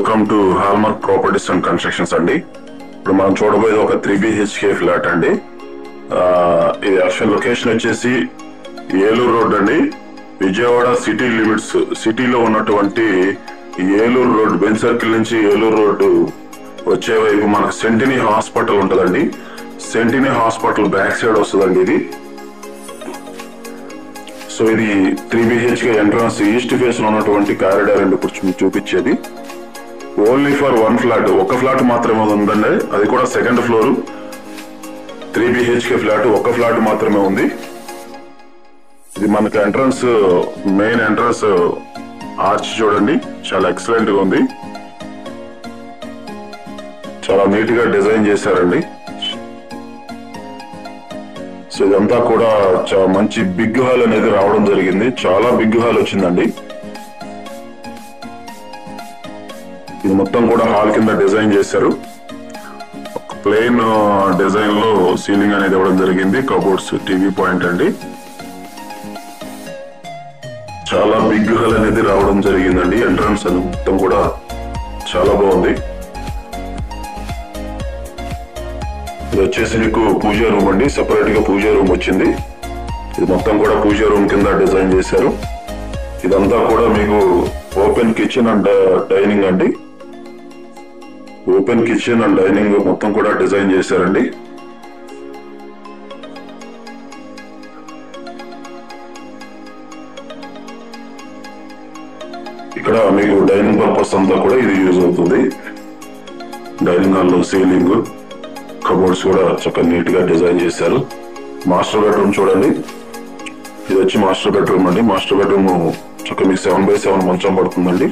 Welcome to hallmark properties and constructions అండి. ఇప్పుడు మనం చూడబోయేది ఒక 3 BHK ఫ్లాట్ అండి. ఇది యాక్చువల్ లొకేషన్ వచ్చేసి ఏలూరు రోడ్ అండి. విజయవాడ సిటీ లిమిట్స్, సిటీలో ఉన్నటువంటి ఏలూరు రోడ్, బెంచ్ సర్కిల్ నుంచి ఏలూరు రోడ్డు వచ్చే వైపు మనకు సెంటినీ హాస్పిటల్ ఉంటుందండి. సెంటినీ హాస్పిటల్ బ్యాక్ సైడ్ వస్తుందండి ఇది. సో ఇది 3 BHK ఎంట్రన్స్ ఈస్ట్ ఫేస్ లో ఉన్నటువంటి కారిడార్ అండి. ఇప్పుడు చూపించేది ఓన్లీ ఫర్ 1 ఫ్లాట్, ఒక ఫ్లాట్ మాత్రమే ఉందండి. అది కూడా సెకండ్ ఫ్లోర్ 3 BHK ఫ్లాట్, ఒక ఫ్లాట్ మాత్రమే ఉంది. ఇది మనకి ఎంట్రన్స్, మెయిన్ ఎంట్రన్స్ ఆర్చ్ చూడండి, చాలా ఎక్సలెంట్ గా ఉంది. చాలా నీట్ గా డిజైన్ చేశారండి. సో ఇదంతా కూడా చాలా మంచి బిగ్ హాల్ అనేది రావడం జరిగింది. చాలా బిగ్ హాల్ వచ్చిందండి. ఇది మొత్తం కూడా హాల్ కింద డిజైన్ చేశారు. ప్లెయిన్ డిజైన్ లో సీలింగ్ అనేది ఇవ్వడం జరిగింది. కబోర్డ్స్, టీవీ పాయింట్ అండి. చాలా బిగ్ హాల్ అనేది రావడం జరిగిందండి. ఎంట్రన్స్ అది మొత్తం కూడా చాలా బాగుంది. ఇది వచ్చేసి మీకు పూజా రూమ్ అండి. సెపరేట్ గా పూజా రూమ్ వచ్చింది. ఇది మొత్తం కూడా పూజా రూమ్ కింద డిజైన్ చేశారు. ఇదంతా కూడా మీకు ఓపెన్ కిచెన్ అండ్ డైనింగ్ అండి. ఓపెన్ కిచెన్ అండ్ డైనింగ్ మొత్తం కూడా డిజైన్ చేశారండి. ఇక్కడ మీకు డైనింగ్ పర్పస్ అంతా కూడా ఇది యూజ్ అవుతుంది. డైనింగ్ హాల్ లో సీలింగ్, కబోర్డ్స్ కూడా చక్కగా నీట్ గా డిజైన్ చేశారు. మాస్టర్ బెడ్రూమ్ చూడండి. ఇది వచ్చి మాస్టర్ బెడ్రూమ్ అండి. మాస్టర్ బెడ్రూమ్ చక్కగా మీకు 7x7 మంచం పడుతుందండి.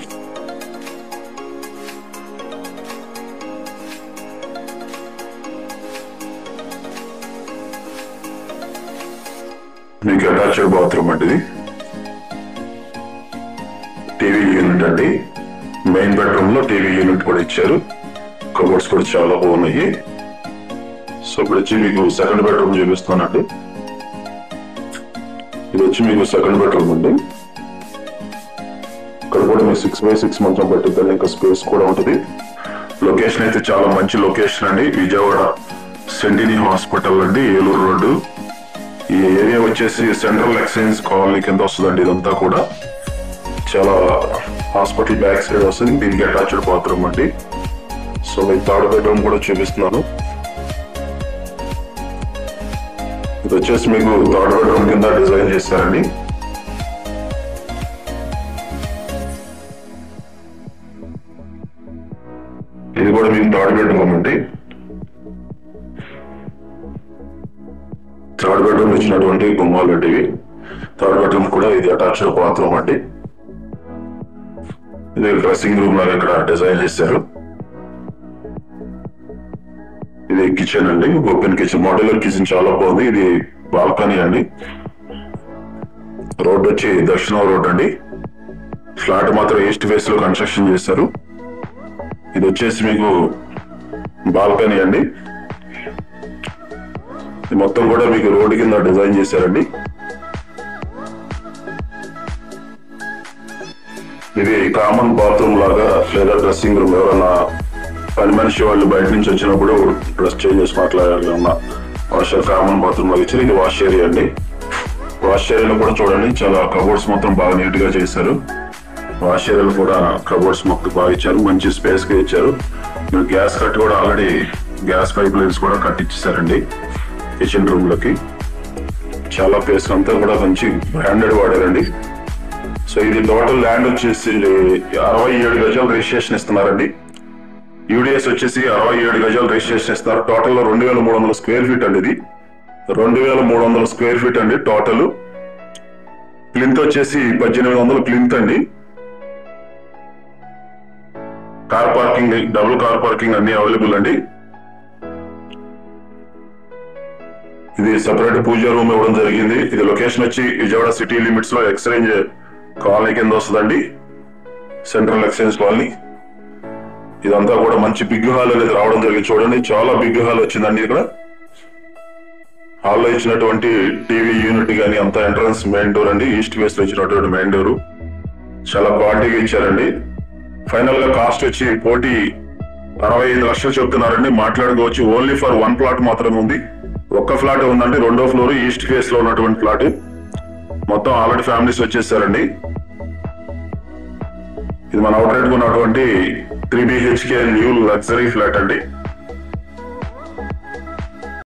మీకు అటాచ్డ్ బాత్రూమ్ అండి. ఇది టీవీ యూనిట్ అండి. మెయిన్ బెడ్రూమ్ లో టీవీ యూనిట్ కూడా ఇచ్చారు. కబోర్డ్స్ కూడా చాలా బాగున్నాయి. సో ఇప్పుడు వచ్చి మీకు సెకండ్ బెడ్రూమ్ చూపిస్తానండి. ఇది వచ్చి మీకు సెకండ్ బెడ్రూమ్ అండి. ఇక్కడ కూడా మీకు 6x6 మంచం పట్టిద్దండి. ఇంకా స్పేస్ కూడా ఉంటుంది. లొకేషన్ అయితే చాలా మంచి లొకేషన్ అండి. విజయవాడ సెంటినీ హాస్పిటల్ అండి, ఏలూరు రోడ్డు. ఈ ఏరియా వచ్చేసి సెంట్రల్ ఎక్స్చేంజ్ కాలనీ కింద వస్తుందండి. ఇదంతా కూడా చాలా హాస్పిటల్ బ్యాక్ సైడ్ వస్తుంది. దీనికి అటాచ్డ్ బాత్రూమ్ అండి. సో మీకు థర్డ్ బెడ్రూమ్ కూడా చూపిస్తున్నాను. ఇది వచ్చేసి మీకు థర్డ్ బెడ్రూమ్ కింద డిజైన్ చేశారండి. ఇది కూడా మీకు థర్డ్ బెడ్రూమ్ అండి. థర్డ్ బెడ్రూమ్ ఇచ్చినటువంటి గుమ్మాలు అండి ఇవి. థర్డ్ బెడ్రూమ్ కూడా ఇది అటాచ్డ్ బాత్రూమ్ అండి. ఇది డ్రెస్సింగ్ రూమ్ లాగా ఇక్కడ డిజైన్ చేశారు. ఇది కిచెన్ అండి, ఓపెన్ కిచెన్, మోడ్యులర్ కిచెన్ చాలా బాగుంది. ఇది బాల్కనీ అండి. రోడ్ వచ్చి దక్షిణ రోడ్ అండి. ఫ్లాట్ మాత్రం ఈస్ట్ ఫేస్ లో కన్స్ట్రక్షన్ చేశారు. ఇది వచ్చేసి మీకు బాల్కనీ అండి. ఇది మొత్తం కూడా మీకు రోడ్ కింద డిజైన్ చేశారండి. ఇది కామన్ బాత్రూమ్ లాగా లేదా డ్రెస్సింగ్ రూమ్, ఎవరన్నా పని మనిషి వాళ్ళు బయట నుంచి వచ్చినప్పుడు డ్రెస్ చేంజ్ చేసి మాట్లాడాలన్న వాషర్ కామన్ బాత్రూమ్ లాగా ఇచ్చారు. ఇది వాష్ ఏరియా అండి. వాష్ ఏరియాలో కూడా చూడండి చాలా కబోర్డ్స్ మొత్తం బాగా నీట్ గా చేశారు. వాష్ ఏరియాలో కూడా కబోర్డ్స్ మొత్తం బాగా ఇచ్చారు. మంచి స్పేస్ గా ఇచ్చారు. మీరు గ్యాస్ కట్ కూడా ఆల్రెడీ గ్యాస్ పైప్ లైన్స్ కూడా కట్టించారండి కిచెన్ రూమ్ లోకి. చాలా ప్లేస్ అంతా కూడా మంచి బ్రాండెడ్ వాడారండి. సో ఇది టోటల్ ల్యాండ్ వచ్చేసి 67 గజాలు రిజిస్ట్రేషన్ ఇస్తున్నారండి. యూడిఎస్ వచ్చేసి 67 గజాలు రిజిస్ట్రేషన్ ఇస్తారు. టోటల్ 2300 స్క్వేర్ ఫీట్ అండి. ఇది 2300 స్క్వేర్ ఫీట్ అండి టోటల్. ప్లింత్ వచ్చేసి 1800 ప్లింత్ అండి. Car parking, double car parking అన్ని అవైలబుల్ అండి. ఇది సెపరేట్ పూజా రూమ్ ఇవ్వడం జరిగింది. ఇది లొకేషన్ వచ్చి విజయవాడ సిటీ లిమిట్స్ లో ఎక్స్చేంజ్ కాలనీ కింద వస్తుందండి, సెంట్రల్ ఎక్స్చేంజ్ కాలనీ. ఇదంతా కూడా మంచి బిగ్ హాల్ అనేది రావడం జరిగింది. చూడండి చాలా బిగ్ హాల్ వచ్చిందండి. ఇక్కడ హాల్లో ఇచ్చినటువంటి టీవీ యూనిట్ కానీ అంతా ఎంట్రన్స్ మెయిన్ డోర్ అండి. ఈస్ట్ ఫేస్ లో ఇచ్చినటువంటి మెయిన్ డోర్ చాలా క్వాలిటీగా ఇచ్చారండి. ఫైనల్ గా కాస్ట్ వచ్చి కోటి 65 లక్షలు చెప్తున్నారండి. మాట్లాడుకోవచ్చు. ఓన్లీ ఫర్ 1 ప్లాట్ మాత్రమే ఉంది. ఒక్క ఫ్లాట్ ఉందండి. 2వ ఫ్లోర్ ఈస్ట్ ఫేస్ లో ఉన్నటువంటి ఫ్లాట్. మొత్తం ఆల్రెడీ ఫ్యామిలీస్ వచ్చేసారండి. ఇది మన అవుట్లెట్ ఉన్నటువంటి 3 BHK న్యూ లగ్జరీ ఫ్లాట్ అండి.